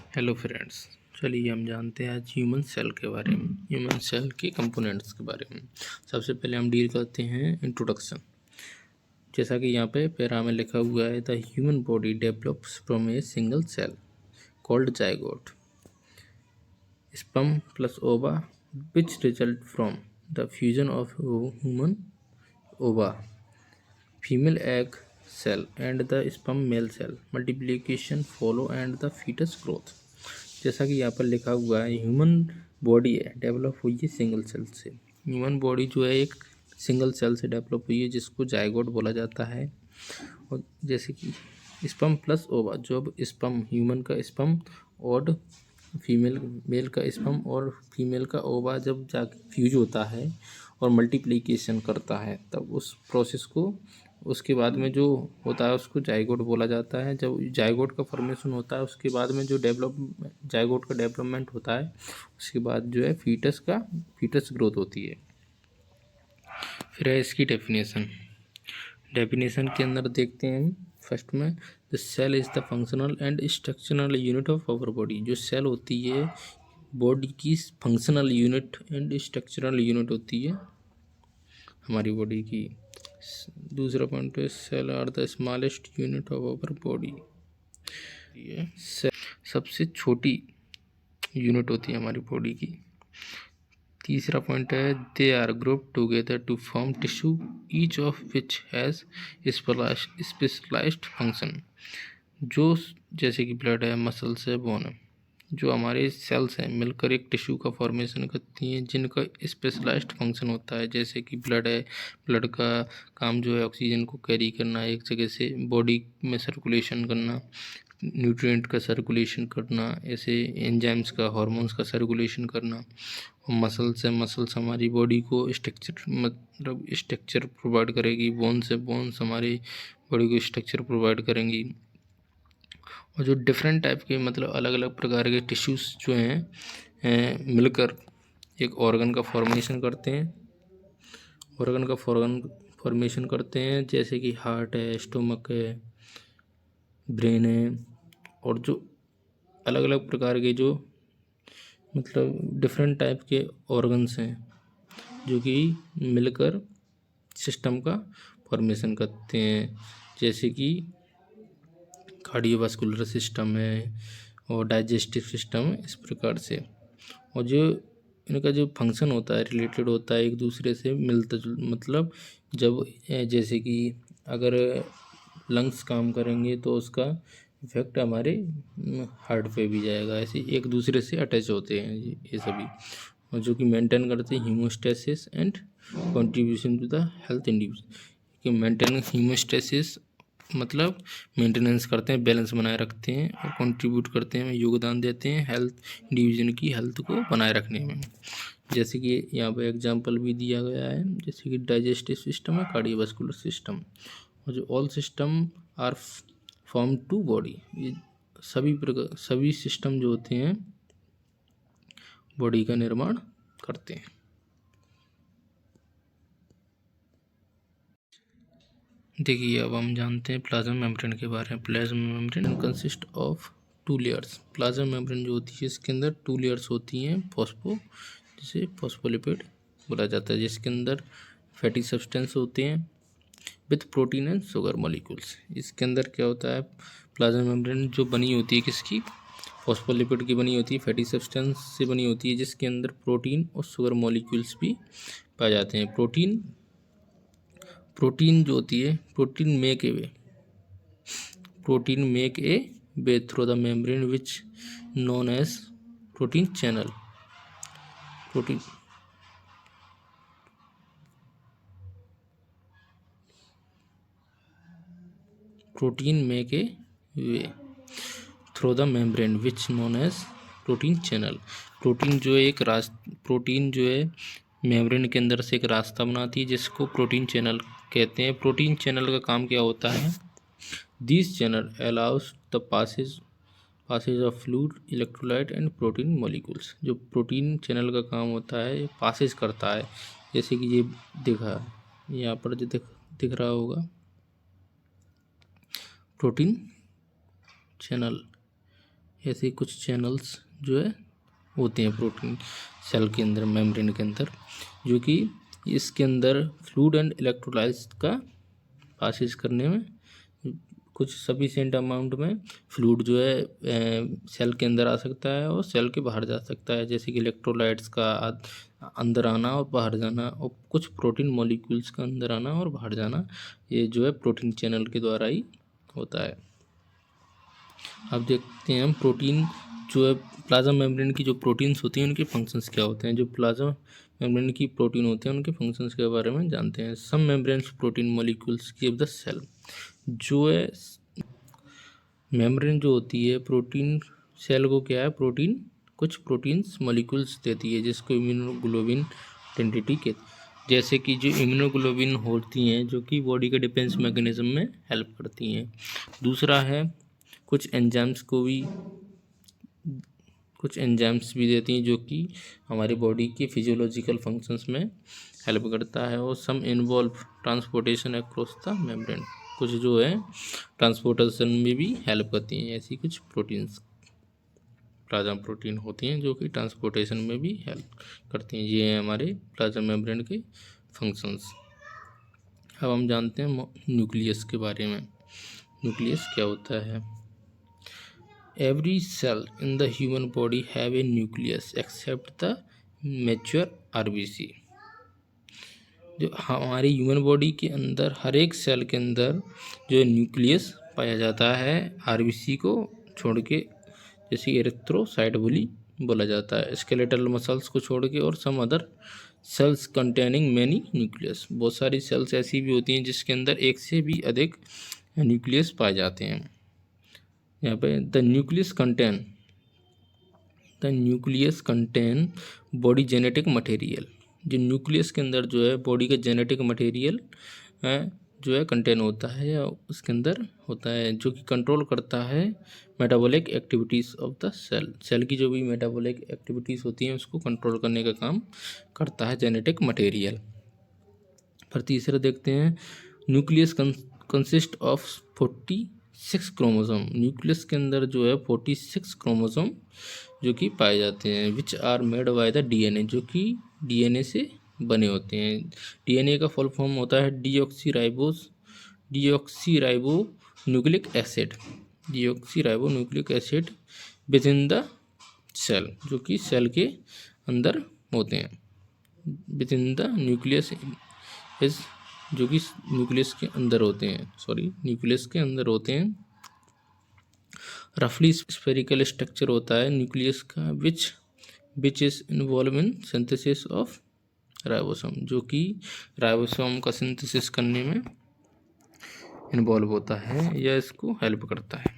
Hello friends. चलिए हम जानते हैं आज ह्यूमन सेल के बारे में, ह्यूमन सेल के कंपोनेंट्स के बारे में। सबसे पहले हम डील करते हैं इंट्रोडक्शन। जैसा कि यहाँ पे पैरा में लिखा हुआ है, the human body develops from a single cell called zygote, sperm plus ova, which result from the fusion of human ova, female egg cell and the sperm male cell, multiplication follow and the foetus growth. जैसा कि यहाँ पर लिखा हुआ है, human body है develop हुई है सिंगल सेल से। ह्यूमन बॉडी जो है एक सिंगल सेल से डेवलप हुई है, जिसको जाइगोट बोला जाता है। और जैसे कि स्पर्म प्लस ओवा, जो अब स्पर्म ह्यूमन का स्पर्म और मेल का स्पर्म और फीमेल का ओवा जब जाके फ्यूज होता है और मल्टीप्लिकेशन करता है, तब उस प्रोसेस को उसके बाद में जो होता है उसको जाइगोट बोला जाता है। जब जाइगोट का फॉर्मेशन होता है, उसके बाद में जो जाइगोट का डेवलपमेंट होता है, उसके बाद जो है फीटस ग्रोथ होती है। फिर है इसकी डेफिनेशन के अंदर देखते हैं हम फर्स्ट में, the cell is the functional and structural unit of our body. जो सेल होती है बॉडी की functional unit and structural unit होती है हमारी बॉडी की। दूसरा पॉइंट है, cell are the smallest unit of our body. ये सेल सबसे छोटी यूनिट होती है हमारी बॉडी की। तीसरा पॉइंट है, they are group together to form tissue each of which has specialised function. जो जैसे कि ब्लड है, मसल्स है, बोन है, जो हमारे सेल्स हैं मिलकर एक टिश्यू का फॉर्मेशन करती हैं, जिनका स्पेशलाइज्ड फंक्शन होता है। जैसे कि ब्लड है, ब्लड का काम जो है ऑक्सीजन को कैरी करना, एक जगह से बॉडी में सर्कुलेशन करना, न्यूट्रिएंट का सर्कुलेशन करना, ऐसे एंजाइम्स का, हार्मोन्स का सर्कुलेशन करना। और मसल्स है, मसल्स हमारी बॉडी को स्ट्रक्चर प्रोवाइड करेगी। बोन्स है, बोन्स हमारी बॉडी को स्ट्रक्चर प्रोवाइड करेंगी। और जो डिफरेंट टाइप के अलग अलग प्रकार के टिश्यूज़ जो हैं मिलकर एक ऑर्गन का फॉर्मेशन करते हैं, फॉर्मेशन करते हैं। जैसे कि हार्ट है, स्टोमक है, ब्रेन है, और जो अलग अलग प्रकार के जो डिफरेंट टाइप के ऑर्गन्स हैं, जो कि मिलकर सिस्टम का फॉर्मेशन करते हैं। जैसे कि कार्डियोवास्कुलर सिस्टम है और डाइजेस्टिव सिस्टम है, इस प्रकार से। और जो इनका जो फंक्शन होता है रिलेटेड होता है एक दूसरे से मिलता जब जैसे कि अगर लंग्स काम करेंगे तो उसका इफेक्ट हमारे हार्ट पे भी जाएगा। ऐसे एक दूसरे से अटैच होते हैं ये सभी, और जो कि मेंटेन करते हैं homeostasis and contribution to the health individual. कि मेंटेन हीमोस्टेसिस मेंटेनेंस करते हैं, बैलेंस बनाए रखते हैं, और कंट्रीब्यूट करते हैं, योगदान देते हैं हेल्थ इंडिविजुअल की हेल्थ को बनाए रखने में। जैसे कि यहाँ पर एग्जांपल भी दिया गया है, जैसे कि डाइजेस्टिव सिस्टम है, कार्डियोवास्कुलर सिस्टम, और जो all system are form to body. ये सभी सिस्टम जो होते हैं बॉडी का निर्माण करते हैं। देखिए अब हम जानते हैं प्लाज्मा मेम्ब्रेन के बारे में। Plasma membrane consist of 2 layers. Plasma membrane जो होती है इसके अंदर 2 लेयर्स होती हैं, जिसे फॉस्फोलिपिड बोला जाता है, जिसके अंदर फैटी सब्सटेंस होते हैं with protein and sugar molecules. इसके अंदर क्या होता है, प्लाज्मा मेम्ब्रेन जो बनी होती है किसकी, फॉस्फोलिपिड की बनी होती है, फैटी सब्सटेंस से बनी होती है, जिसके अंदर प्रोटीन और शुगर मॉलिक्यूल्स भी पाए जाते हैं। प्रोटीन जो होती है, protein make a way through the membrane which known as protein channel. Protein make a way through the membrane which known as protein channel. Protein जो है मेम्ब्रेन के अंदर से एक रास्ता बनाती है, जिसको प्रोटीन चैनल कहते हैं। प्रोटीन चैनल का काम क्या होता है, this channel allows the passage of fluid, electrolyte and protein molecules. जो प्रोटीन चैनल का काम होता है पासेज करता है, जैसे कि ये दिखा यहाँ पर जो दिख रहा होगा प्रोटीन चैनल, ऐसे कुछ चैनल्स जो है होते हैं प्रोटीन सेल के अंदर, मेम्ब्रेन के अंदर, जो कि इसके अंदर फ्लूइड एंड इलेक्ट्रोलाइट्स का पासेज करने में कुछ सफिशिएंट अमाउंट में फ्लूइड जो है सेल के अंदर आ सकता है और सेल के बाहर जा सकता है, जैसे कि इलेक्ट्रोलाइट्स का अंदर आना और बाहर जाना, और कुछ प्रोटीन मॉलिक्यूल्स का अंदर आना और बाहर जाना, ये जो है प्रोटीन चैनल के द्वारा ही होता है। अब देखते हैं हम प्रोटीन जो है प्लाज्मा मेम्ब्रेन की जो प्रोटीन्स होती हैं उनके फंक्शंस क्या होते हैं। जो प्लाज्मा मेम्ब्रेन की प्रोटीन होते हैं उनके फंक्शंस के बारे में जानते हैं। Some membranes protein molecules give the cell, जो है मेम्ब्रेन जो होती है प्रोटीन सेल को क्या है, प्रोटीन कुछ प्रोटीन्स मॉलिक्यूल्स देती है जिसको इम्यूनोग्लोबिन आइडेंटिटी के, जैसे कि जो इम्यूनोग्लोबिन होती हैं जो कि बॉडी के डिफेंस मैकेनिज्म में हेल्प करती हैं। दूसरा है कुछ एंजाइम्स भी देती हैं जो कि हमारी बॉडी की फिजियोलॉजिकल फंक्शंस में हेल्प करता है। और some involve transportation across the membrane, कुछ जो है ट्रांसपोर्टेशन में भी हेल्प करती हैं। ऐसी कुछ प्रोटीन्स प्लाज्मा प्रोटीन होती हैं जो कि ट्रांसपोर्टेशन में भी हेल्प करती हैं। ये हैं हमारे प्लाज्मा मेम्ब्रेन के फंक्शंस। अब हम जानते हैं न्यूक्लियस के बारे में। न्यूक्लियस क्या होता है? Every cell in the human body have a nucleus except the mature RBC. जो हमारी ह्यूमन बॉडी के अंदर हर एक सेल के अंदर जो न्यूक्लियस पाया जाता है आरबीसी को छोड़ के, जैसे एरिथ्रोसाइट बोला जाता है, स्केलेटल मसल्स को छोड़ के, और some other cells containing many nucleus. बहुत सारी सेल्स ऐसी भी होती हैं जिसके अंदर एक से भी अधिक न्यूक्लियस पाए जाते हैं। यहाँ पे the nucleus contain body genetic material. जो न्यूक्लियस के अंदर जो है बॉडी का जेनेटिक मटेरियल जो है कंटेन होता है या उसके अंदर होता है, जो कि कंट्रोल करता है metabolic activities of the cell. Cell की जो भी मेटाबॉलिक एक्टिविटीज़ होती हैं उसको कंट्रोल करने का काम करता है जेनेटिक मटेरियल। फिर तीसरा देखते हैं, nucleus consist of 46 chromosome. Nucleus के अंदर जो है 46 क्रोमोसोम जो कि पाए जाते हैं, which are made by the DNA, जो कि डीएनए से बने होते हैं। डीएनए का फुल फॉर्म होता है deoxyribonucleic acid within the cell, जो कि सेल के अंदर होते हैं। Within the nucleus is, जो कि न्यूक्लियस के अंदर होते हैं। रफली स्फेरिकल स्ट्रक्चर होता है न्यूक्लियस का, which is involve in synthesis of ribosome, जो कि राइबोसोम का सिंथेसिस करने में इन्वॉल्व होता है या इसको हेल्प करता है।